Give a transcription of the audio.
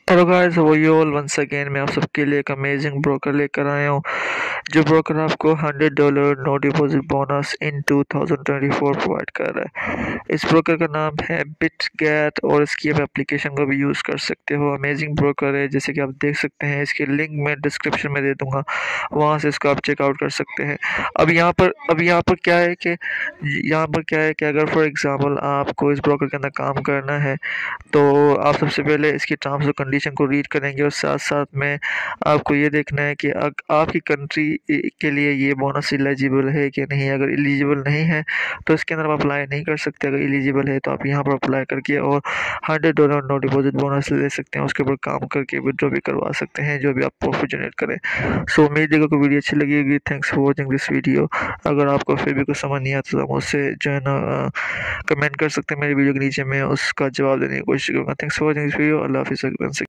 Hello guys, वो you all once again मैं आप सबके लिए एक अमेजिंग ब्रोकर लेकर आया हूँ। जो ब्रोकर आपको $100 नो डिपॉजिट बोनस इन 2024 प्रोवाइड कर रहा है। इस ब्रोकर का नाम है बिटगेट और इसकी आप एप्लीकेशन को भी यूज़ कर सकते हो। अमेजिंग ब्रोकर है, जैसे कि आप देख सकते हैं। इसकी लिंक मैं डिस्क्रिप्शन में दे दूँगा, वहाँ से इसको आप चेकआउट कर सकते हैं। अब यहाँ पर क्या है कि अगर फॉर एग्ज़ाम्पल आपको इस ब्रोकर के अंदर काम करना है, तो आप सबसे पहले इसकी टर्म्स और कंडीशन को रीड करेंगे और साथ साथ में आपको ये देखना है कि आपकी कंट्री के लिए ये बोनस एलिजिबल है कि नहीं। अगर एलिजिबल नहीं है तो इसके अंदर आप अप्लाई नहीं कर सकते। अगर एलिजिबल है तो आप यहाँ पर अप्लाई करके और $100 नो डिपॉजिट बोनस ले सकते हैं। उसके ऊपर काम करके विड्रॉ भी करवा सकते हैं, जो भी आप प्रॉफिट जनरेट करें। सो उम्मीद है कि वीडियो अच्छी लगी होगी। Thanks for watching this video. अगर आपको फिर भी कुछ समझ नहीं आता तो मुझसे जो है ना कमेंट कर सकते हैं मेरे वीडियो के नीचे, मैं उसका जवाब देने की कोशिश करूँगा। Thanks for watching this video. अल्लाह हाफिज़।